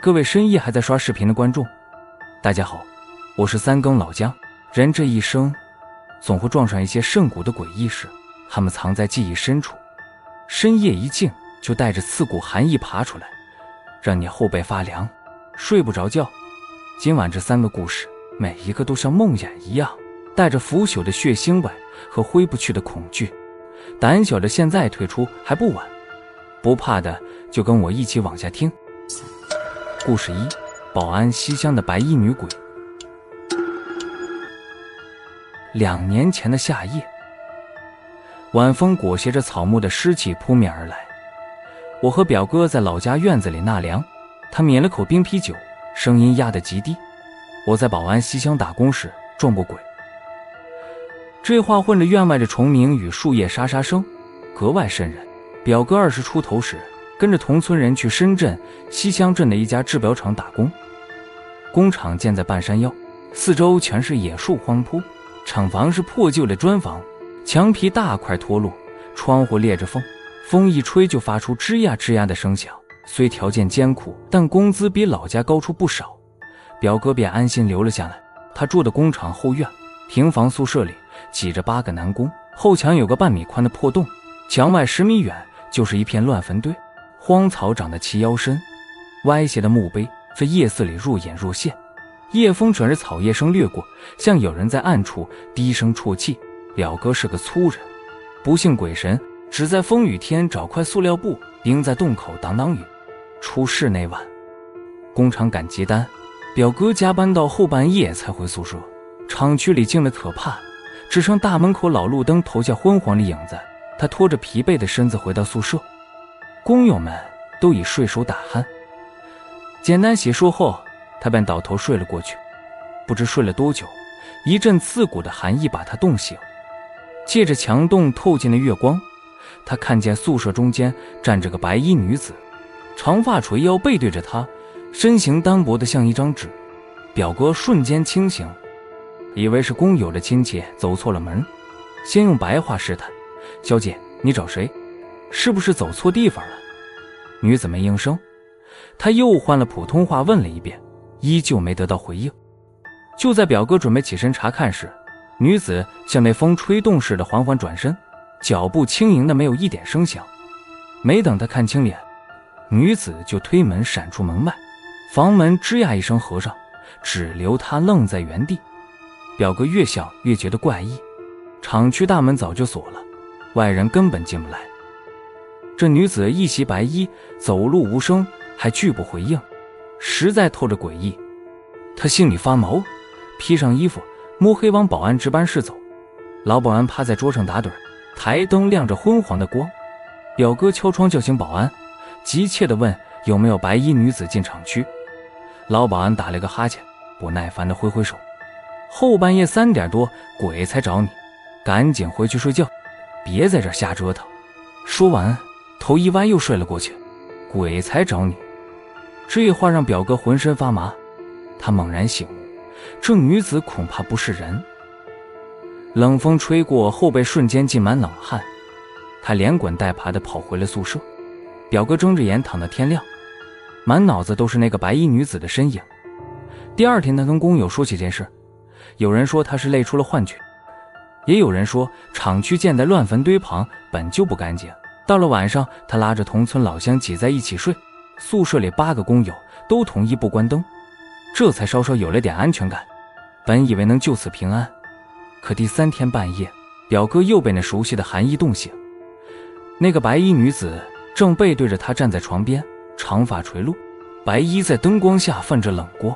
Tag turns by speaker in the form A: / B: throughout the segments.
A: 各位深夜还在刷视频的观众，大家好，我是三更老姜。人这一生总会撞上一些亘古的诡异事，它们藏在记忆深处，深夜一静就带着刺骨寒意爬出来，让你后背发凉，睡不着觉。今晚这3个故事，每一个都像梦魇一样，带着腐朽的血腥味和挥不去的恐惧。胆小的现在退出还不晚，不怕的就跟我一起往下听。故事1：保安西乡的白衣女鬼。2年前的夏夜，晚风裹挟着草木的湿气扑面而来。我和表哥在老家院子里纳凉，他抿了口冰啤酒，声音压得极低。我在保安西乡打工时撞过鬼。这话混着院外的虫鸣与树叶沙沙声，格外瘆人。表哥20出头时，跟着同村人去深圳西乡镇的一家制表厂打工。工厂建在半山腰，四周全是野树荒铺，厂房是破旧的砖房，墙皮大块脱落，窗户裂着缝，风一吹就发出吱呀吱呀的声响。虽条件艰苦，但工资比老家高出不少，表哥便安心留了下来。他住的工厂后院平房宿舍里挤着8个男工，后墙有个半米宽的破洞，墙外10米远就是一片乱坟堆，荒草长得齐腰深，歪斜的墓碑在夜色里若隐若现。夜风转着草叶声掠过，像有人在暗处低声啜泣。表哥是个粗人，不信鬼神，只在风雨天找块塑料布钉在洞口挡挡雨。出事那晚，工厂赶急单，表哥加班到后半夜才回宿舍。厂区里静得可怕，只剩大门口老路灯投下昏黄的影子。他拖着疲惫的身子回到宿舍，工友们都已睡熟打鼾。简单洗漱后，他便倒头睡了过去。不知睡了多久，一阵刺骨的寒意把他冻醒。借着墙洞透进的月光，他看见宿舍中间站着个白衣女子，长发垂腰，背对着他，身形单薄得像一张纸。表哥瞬间清醒，以为是工友的亲戚走错了门，先用白话试探：“小姐，你找谁？是不是走错地方了？”女子没应声，他又换了普通话问了一遍，依旧没得到回应。就在表哥准备起身查看时，女子像那风吹动似的缓缓转身，脚步轻盈的没有一点声响。没等他看清脸，女子就推门闪出门外，房门吱呀一声合上，只留他愣在原地。表哥越想越觉得怪异，厂区大门早就锁了，外人根本进不来。这女子一袭白衣，走路无声，还拒不回应，实在透着诡异。他心里发毛，披上衣服，摸黑往保安值班室走。老保安趴在桌上打盹，台灯亮着昏黄的光。表哥敲窗叫醒保安，急切地问有没有白衣女子进厂区。老保安打了个哈欠，不耐烦地挥挥手：“后半夜3点多，鬼才找你，赶紧回去睡觉，别在这儿瞎折腾。”说完，头一歪又睡了过去。鬼才找你，这话让表哥浑身发麻。他猛然醒悟，这女子恐怕不是人。冷风吹过，后背瞬间浸满冷汗，他连滚带爬地跑回了宿舍。表哥睁着眼躺到天亮，满脑子都是那个白衣女子的身影。第2天他跟工友说起这件事，有人说他是累出了幻觉，也有人说厂区建在乱坟堆旁本就不干净。到了晚上，他拉着同村老乡挤在一起睡，宿舍里8个工友都同意不关灯，这才稍稍有了点安全感。本以为能就此平安，可第3天半夜，表哥又被那熟悉的寒意冻醒。那个白衣女子正背对着他站在床边，长发垂落，白衣在灯光下泛着冷光。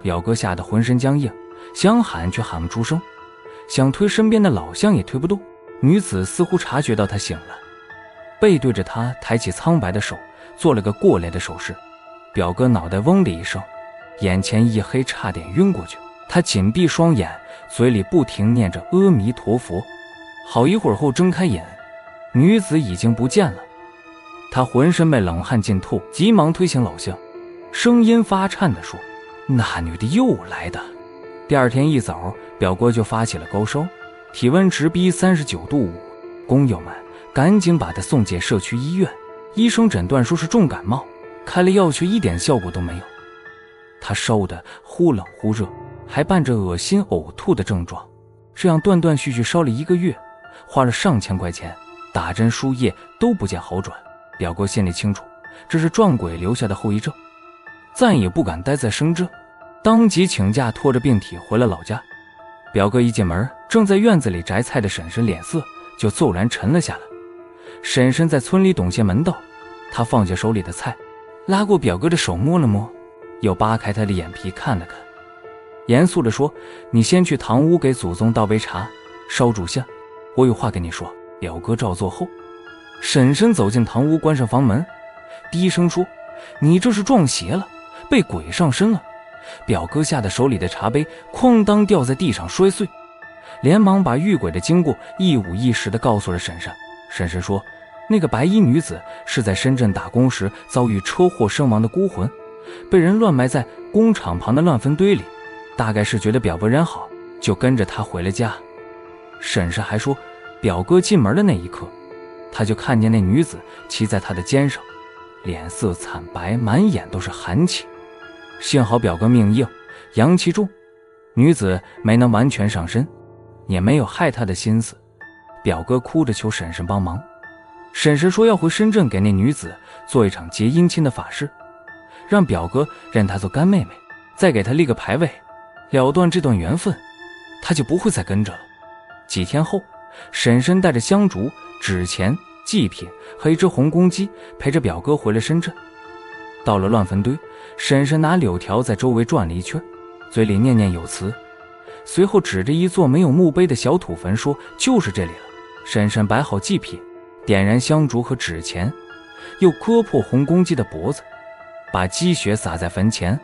A: 表哥吓得浑身僵硬，想喊却喊不出声，想推身边的老乡也推不动。女子似乎察觉到他醒了，背对着他抬起苍白的手，做了个过来的手势。表哥脑袋嗡的一声，眼前一黑，差点晕过去。他紧闭双眼，嘴里不停念着阿弥陀佛。好一会儿后睁开眼，女子已经不见了。他浑身被冷汗浸透，急忙推醒老乡，声音发颤地说：“那女的又来的。”第2天一早，表哥就发起了高烧，体温直逼39度5。工友们赶紧把他送进社区医院，医生诊断说是重感冒，开了药却一点效果都没有。他烧得忽冷忽热，还伴着恶心呕吐的症状，这样断断续续烧了1个月，花了上千块钱，打针输液都不见好转。表哥心里清楚，这是撞鬼留下的后遗症，再也不敢待在深圳，当即请假拖着病体回了老家。表哥一进门，正在院子里摘菜的婶婶脸色就骤然沉了下来。婶婶在村里懂些门道，她放下手里的菜，拉过表哥的手摸了摸，又扒开他的眼皮看了看，严肃地说：“你先去堂屋给祖宗倒杯茶，烧炷香，我有话跟你说。”表哥照做后，婶婶走进堂屋，关上房门，低声说：“你这是撞邪了，被鬼上身了。”表哥吓得手里的茶杯哐当掉在地上摔碎，连忙把遇鬼的经过一五一十地告诉了婶婶。婶婶说，那个白衣女子是在深圳打工时遭遇车祸身亡的孤魂，被人乱埋在工厂旁的乱坟堆里，大概是觉得表哥人好，就跟着他回了家。婶婶还说，表哥进门的那一刻，他就看见那女子骑在他的肩上，脸色惨白，满眼都是寒气。幸好表哥命硬，阳气重，女子没能完全上身，也没有害他的心思。表哥哭着求婶婶帮忙，婶婶说要回深圳给那女子做一场结姻亲的法事，让表哥认她做干妹妹，再给她立个牌位，了断这段缘分，她就不会再跟着了。几天后，婶婶带着香烛、纸钱、祭品和一只红公鸡陪着表哥回了深圳。到了乱坟堆，婶婶拿柳条在周围转了一圈，嘴里念念有词，随后指着一座没有墓碑的小土坟说，就是这里了。婶婶摆好祭品，点燃香烛和纸钱，又割破红公鸡的脖子，把鸡血洒在坟前，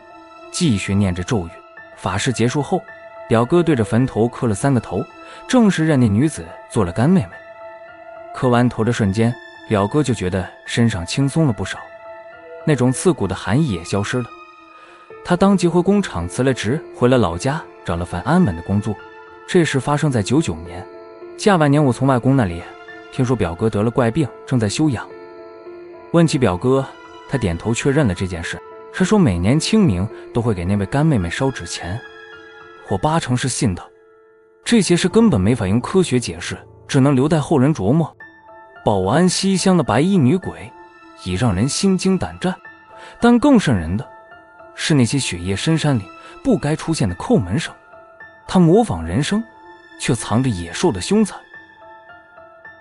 A: 继续念着咒语。法事结束后，表哥对着坟头磕了3个头，正式认那女子做了干妹妹。磕完头的瞬间，表哥就觉得身上轻松了不少，那种刺骨的寒意也消失了。他当即回工厂辞了职，回了老家，找了份安稳的工作。这事发生在99年，下半年我从外公那里听说表哥得了怪病，正在休养。问起表哥，他点头确认了这件事。他说每年清明都会给那位干妹妹烧纸钱，我8成是信的。这些事根本没法用科学解释，只能留待后人琢磨。保安西乡的白衣女鬼已让人心惊胆战，但更瘆人的是那些雪夜深山里不该出现的叩门声，它模仿人声，却藏着野兽的凶残。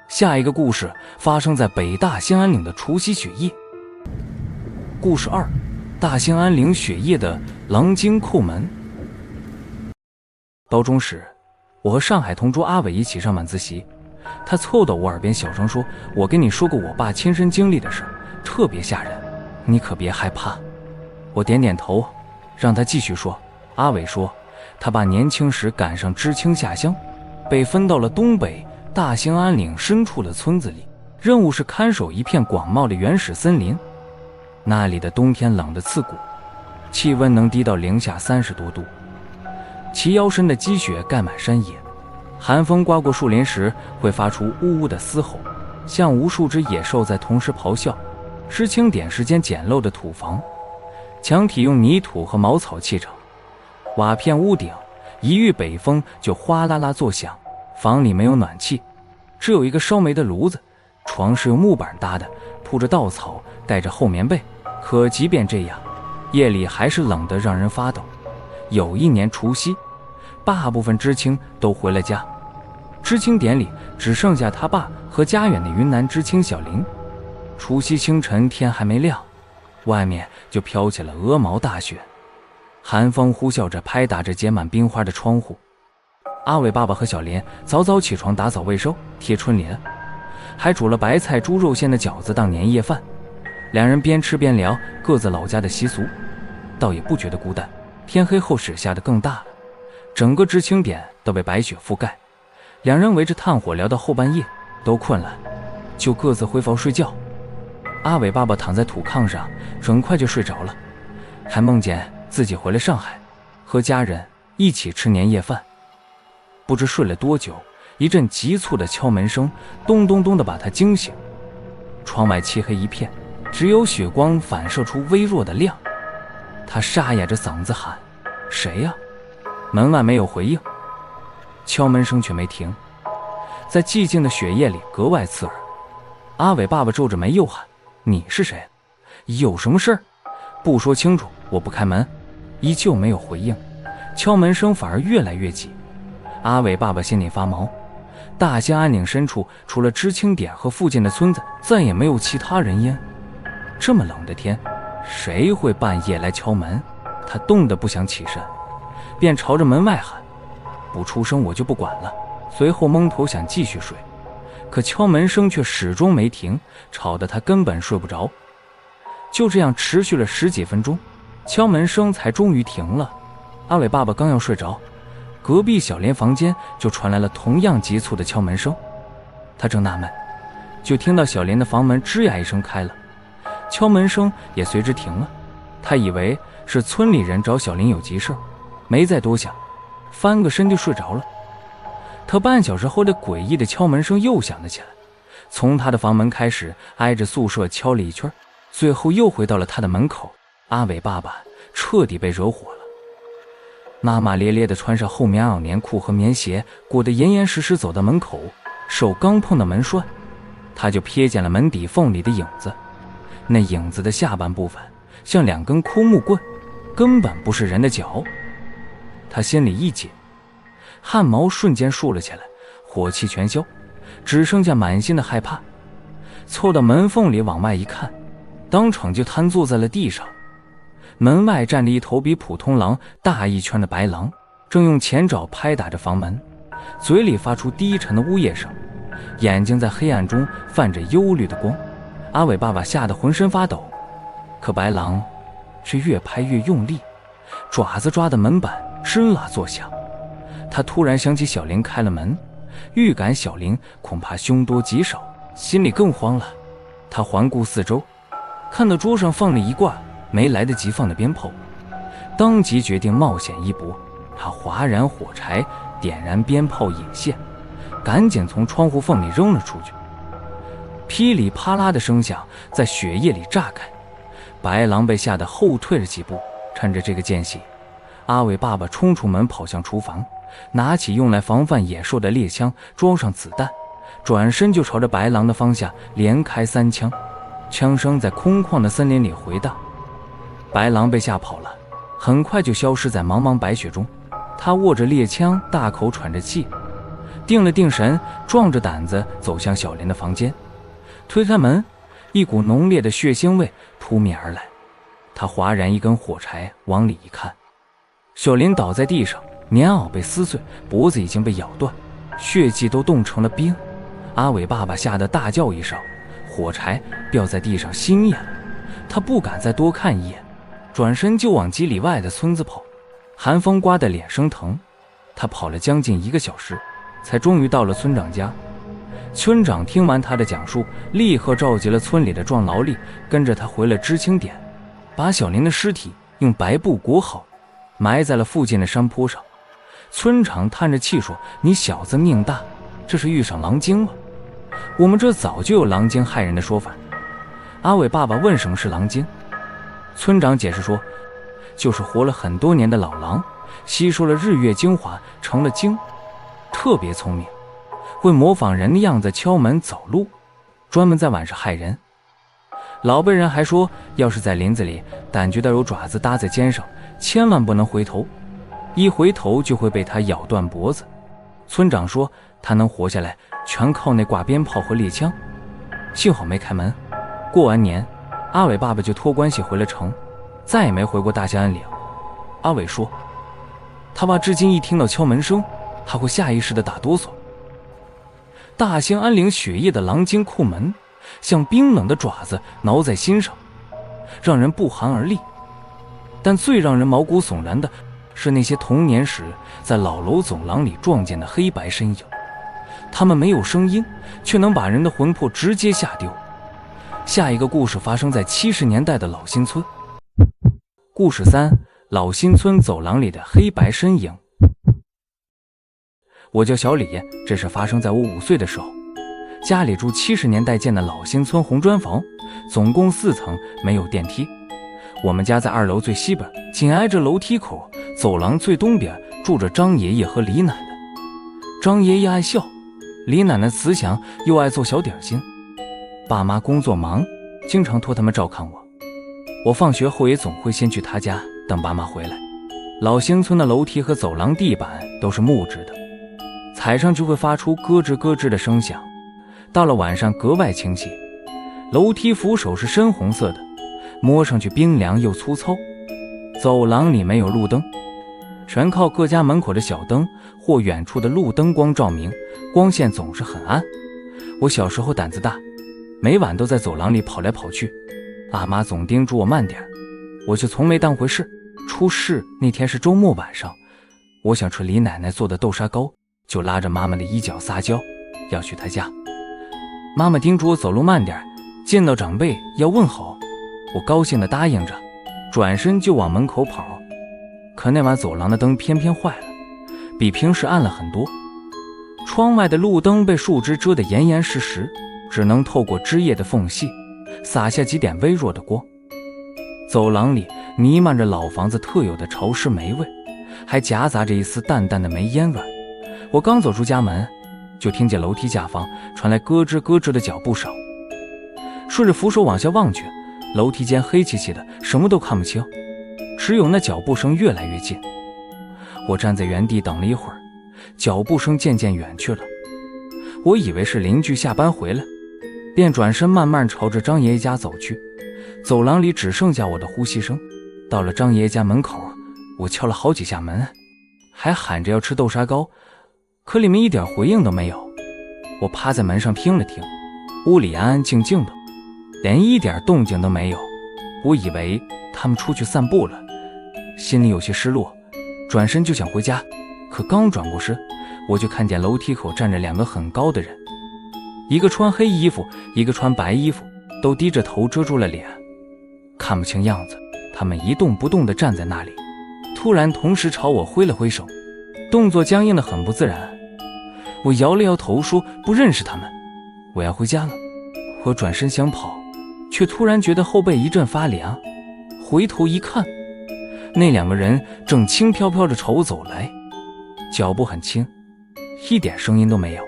A: 下一个故事发生在北大兴安岭的除夕雪夜。故事2：大兴安岭雪夜的狼精叩门。高中时，我和上海同桌阿伟一起上晚自习，他凑到我耳边小声说，我跟你说过我爸亲身经历的事，特别吓人，你可别害怕。我点点头，让他继续说。阿伟说，他爸年轻时赶上知青下乡，被分到了东北大兴安岭深处的村子里，任务是看守一片广袤的原始森林。那里的冬天冷得刺骨，气温能低到零下30多度，齐腰深的积雪盖满山野，寒风刮过树林时会发出呜呜的嘶吼，像无数只野兽在同时咆哮。知青点是间简陋的土房，墙体用泥土和茅草砌成，瓦片屋顶一遇北风就哗啦啦作响。房里没有暖气，只有一个烧煤的炉子，床是用木板搭的，铺着稻草，盖着厚棉被。可即便这样，夜里还是冷得让人发抖。有一年除夕，大部分知青都回了家，知青点里只剩下他爸和家远的云南知青小林。除夕清晨天还没亮，外面就飘起了鹅毛大雪，寒风呼啸着拍打着结满冰花的窗户。阿伟爸爸和小林早早起床打扫卫生，贴春联，还煮了白菜猪肉馅的饺子当年夜饭。两人边吃边聊各自老家的习俗，倒也不觉得孤单。天黑后雪下得更大了，整个知青点都被白雪覆盖。两人围着炭火聊到后半夜，都困了，就各自回房睡觉。阿伟爸爸躺在土炕上，很快就睡着了，还梦见自己回了上海，和家人一起吃年夜饭。不知睡了多久，一阵急促的敲门声咚咚咚地把他惊醒。窗外漆黑一片，只有血光反射出微弱的亮。他沙哑着嗓子喊：“谁呀？”门外没有回应，敲门声却没停，在寂静的雪夜里格外刺耳。阿伟爸爸皱着眉又喊：“你是谁？有什么事儿？不说清楚，我不开门。”依旧没有回应，敲门声反而越来越急。阿伟爸爸心里发毛，大兴安岭深处除了知青点和附近的村子，再也没有其他人烟。这么冷的天，谁会半夜来敲门？他冻得不想起身，便朝着门外喊：“不出声我就不管了。”随后蒙头想继续睡，可敲门声却始终没停，吵得他根本睡不着。就这样持续了10几分钟，敲门声才终于停了。阿伟爸爸刚要睡着，隔壁小莲房间就传来了同样急促的敲门声。他正纳闷，就听到小莲的房门吱呀一声开了，敲门声也随之停了。他以为是村里人找小莲有急事，没再多想，翻个身就睡着了。可半小时后的诡异的敲门声又响了起来，从他的房门开始，挨着宿舍敲了一圈，最后又回到了他的门口。阿伟爸爸彻底被惹火了，骂骂咧咧地穿上厚棉袄棉裤和棉鞋，裹得严严实实走到门口，手刚碰到门栓，他就瞥见了门底缝里的影子。那影子的下半部分像2根枯木棍，根本不是人的脚。他心里一紧，汗毛瞬间竖了起来，火气全消，只剩下满心的害怕。凑到门缝里往外一看，当场就瘫坐在了地上。门外站着一头比普通狼大1圈的白狼，正用前爪拍打着房门，嘴里发出低沉的呜咽声，眼睛在黑暗中泛着忧虑的光。阿伟爸爸吓得浑身发抖，可白狼却越拍越用力，爪子抓的门板吱啦作响。他突然想起小玲开了门，预感小玲恐怕凶多吉少，心里更慌了。他环顾四周，看到桌上放了一挂没来得及放的鞭炮，当即决定冒险一搏。他划燃火柴，点燃鞭炮引线，赶紧从窗户缝里扔了出去。噼里啪啦的声响在雪夜里炸开，白狼被吓得后退了几步。趁着这个间隙，阿伟爸爸冲出门跑向厨房，拿起用来防范野兽的猎枪，装上子弹，转身就朝着白狼的方向连开3枪，枪声在空旷的森林里回荡。白狼被吓跑了，很快就消失在茫茫白雪中。他握着猎枪，大口喘着气，定了定神，壮着胆子走向小莲的房间。推开门，一股浓烈的血腥味扑面而来。他划燃一根火柴，往里一看，小莲倒在地上，棉袄被撕碎，脖子已经被咬断，血迹都冻成了冰。阿伟爸爸吓得大叫一声，火柴掉在地上熄灭了。他不敢再多看一眼，转身就往几里外的村子跑。寒风刮得脸生疼，他跑了将近1个小时，才终于到了村长家。村长听完他的讲述，立刻召集了村里的壮劳力，跟着他回了知青点，把小林的尸体用白布裹好，埋在了附近的山坡上。村长叹着气说：“你小子命大，这是遇上狼精了。我们这早就有狼精害人的说法。”阿伟爸爸问什么是狼精，村长解释说，就是活了很多年的老狼，吸收了日月精华成了精，特别聪明，会模仿人的样子敲门走路，专门在晚上害人。老辈人还说，要是在林子里感觉到有爪子搭在肩上，千万不能回头，一回头就会被他咬断脖子。村长说他能活下来全靠那挂鞭炮和猎枪，幸好没开门。过完年，阿伟爸爸就托关系回了城，再也没回过大兴安岭。阿伟说，他爸至今一听到敲门声还会下意识地打哆嗦。大兴安岭雪夜的狼精库门，像冰冷的爪子挠在心上，让人不寒而栗。但最让人毛骨悚然的是那些童年时在老楼走廊里撞见的黑白身影，他们没有声音，却能把人的魂魄直接吓丢。下一个故事发生在70年代的老新村。故事3：老新村走廊里的黑白身影。我叫小李，这是发生在我5岁的时候。家里住70年代建的老新村红砖房，总共4层，没有电梯。我们家在2楼最西边，紧挨着楼梯口，走廊最东边住着张爷爷和李奶奶。张爷爷爱笑，李奶奶慈祥又爱做小点心。爸妈工作忙，经常托他们照看我。我放学后也总会先去他家等爸妈回来。老新村的楼梯和走廊地板都是木质的，踩上去会发出咯吱咯吱的声响。到了晚上格外清晰。楼梯扶手是深红色的，摸上去冰凉又粗糙。走廊里没有路灯，全靠各家门口的小灯或远处的路灯光照明，光线总是很暗。我小时候胆子大，每晚都在走廊里跑来跑去，爸妈总叮嘱我慢点，我却从没当回事。出事那天是周末晚上，我想吃李奶奶做的豆沙糕，就拉着妈妈的衣角撒娇要去她家。妈妈叮嘱我走路慢点，见到长辈要问好。我高兴地答应着，转身就往门口跑。可那晚走廊的灯偏偏坏了，比平时暗了很多。窗外的路灯被树枝遮得严严实实，只能透过枝叶的缝隙洒下几点微弱的光。走廊里弥漫着老房子特有的潮湿霉味，还夹杂着一丝淡淡的煤烟味。我刚走出家门，就听见楼梯下方传来咯吱咯吱的脚步声。顺着扶手往下望去，楼梯间黑漆漆的，什么都看不清，只有那脚步声越来越近。我站在原地等了一会儿，脚步声渐渐远去了。我以为是邻居下班回来，便转身慢慢朝着张爷爷家走去。走廊里只剩下我的呼吸声。到了张爷爷家门口，我敲了好几下门，还喊着要吃豆沙糕，可里面一点回应都没有。我趴在门上听了听，屋里安安静静的，连一点动静都没有。我以为他们出去散步了，心里有些失落，转身就想回家。可刚转过身，我就看见楼梯口站着2个很高的人，一个穿黑衣服，一个穿白衣服，都低着头遮住了脸，看不清样子。他们一动不动地站在那里，突然同时朝我挥了挥手，动作僵硬得很不自然。我摇了摇头说不认识他们，我要回家了。我转身想跑，却突然觉得后背一阵发凉，回头一看，那2个人正轻飘飘地朝我走来，脚步很轻，一点声音都没有。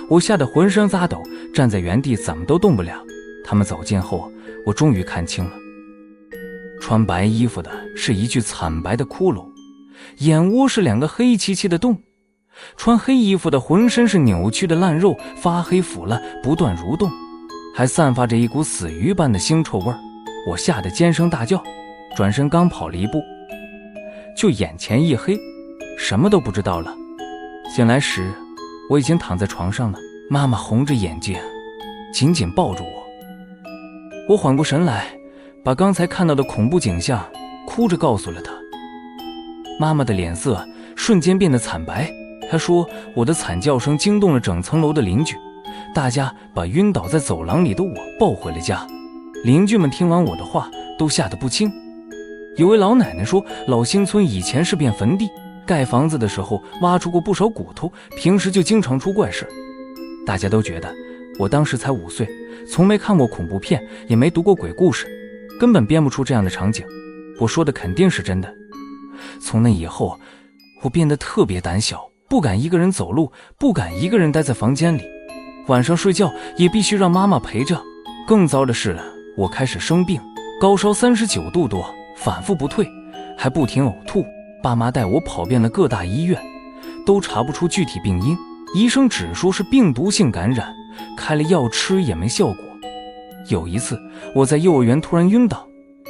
A: 我吓得浑身发抖，站在原地怎么都动不了。他们走近后，我终于看清了，穿白衣服的是一具惨白的骷髅，眼窝是2个黑漆漆的洞。穿黑衣服的浑身是扭曲的烂肉，发黑腐烂，不断蠕动，还散发着一股死鱼般的腥臭味儿。我吓得尖声大叫，转身刚跑了一步，就眼前一黑，什么都不知道了。醒来时，我已经躺在床上了，妈妈红着眼睛紧紧抱住我。我缓过神来，把刚才看到的恐怖景象哭着告诉了她。妈妈的脸色瞬间变得惨白，她说我的惨叫声惊动了整层楼的邻居，大家把晕倒在走廊里的我抱回了家。邻居们听完我的话都吓得不轻。有位老奶奶说，老新村以前是片坟地，盖房子的时候挖出过不少骨头，平时就经常出怪事。大家都觉得我当时才5岁，从没看过恐怖片，也没读过鬼故事，根本编不出这样的场景。我说的肯定是真的。从那以后，我变得特别胆小，不敢一个人走路，不敢一个人待在房间里，晚上睡觉也必须让妈妈陪着。更糟的是，我开始生病，高烧39度多，反复不退，还不停呕吐。爸妈带我跑遍了各大医院，都查不出具体病因，医生只说是病毒性感染，开了药吃也没效果。有一次我在幼儿园突然晕倒，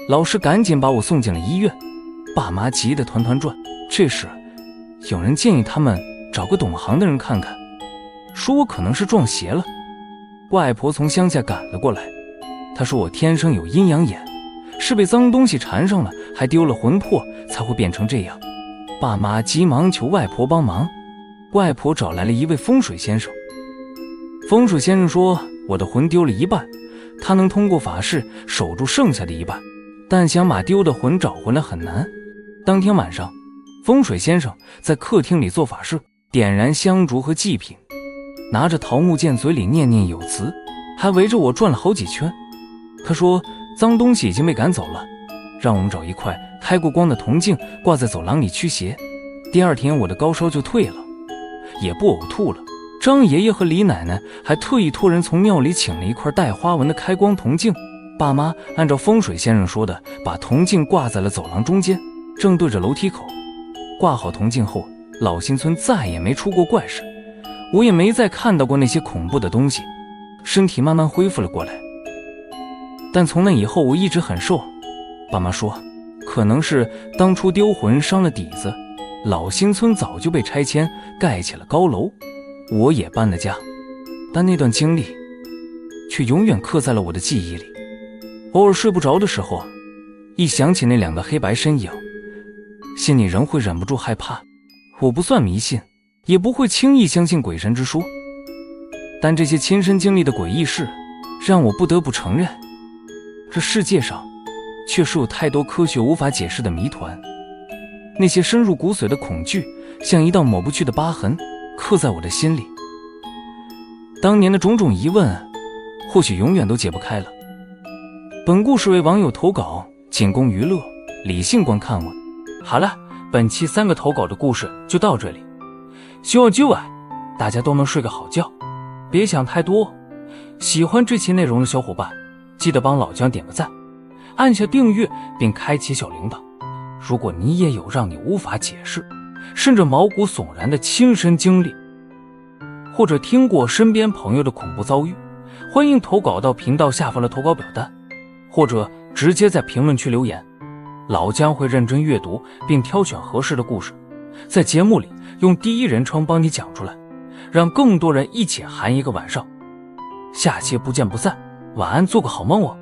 A: 老师赶紧把我送进了医院，爸妈急得团团转。这时有人建议他们找个懂行的人看看，说我可能是撞邪了。外婆从乡下赶了过来，她说我天生有阴阳眼，是被脏东西缠上了，还丢了魂魄才会变成这样。爸妈急忙求外婆帮忙，外婆找来了一位风水先生。风水先生说我的魂丢了一半，他能通过法事守住剩下的一半，但想把丢的魂找回来很难。当天晚上，风水先生在客厅里做法事，点燃香烛和祭品，拿着桃木剑嘴里念念有词，还围着我转了好几圈。他说脏东西已经被赶走了，让我们找一块开过光的铜镜挂在走廊里驱邪。第二天我的高烧就退了，也不呕吐了。张爷爷和李奶奶还特意托人从庙里请了一块带花纹的开光铜镜。爸妈按照风水先生说的，把铜镜挂在了走廊中间，正对着楼梯口。挂好铜镜后，老新村再也没出过怪事，我也没再看到过那些恐怖的东西，身体慢慢恢复了过来。但从那以后我一直很瘦。爸妈说可能是当初丢魂伤了底子，老新村早就被拆迁盖起了高楼，我也搬了家。但那段经历却永远刻在了我的记忆里。偶尔睡不着的时候，一想起那两个黑白身影，心里仍会忍不住害怕。我不算迷信，也不会轻易相信鬼神之说，但这些亲身经历的诡异事让我不得不承认，这世界上确实有太多科学无法解释的谜团。那些深入骨髓的恐惧像一道抹不去的疤痕，刻在我的心里。当年的种种疑问或许永远都解不开了。本故事为网友投稿，仅供娱乐，理性观看我。好了，本期3个投稿的故事就到这里，希望今晚大家都能睡个好觉，别想太多。喜欢这期内容的小伙伴记得帮老姜点个赞，按下订阅并开启小铃铛。如果你也有让你无法解释甚至毛骨悚然的亲身经历，或者听过身边朋友的恐怖遭遇，欢迎投稿到频道下方的投稿表单，或者直接在评论区留言，老姜会认真阅读并挑选合适的故事，在节目里用第一人称帮你讲出来，让更多人一起寒一个晚上。下期不见不散，晚安，做个好梦哦。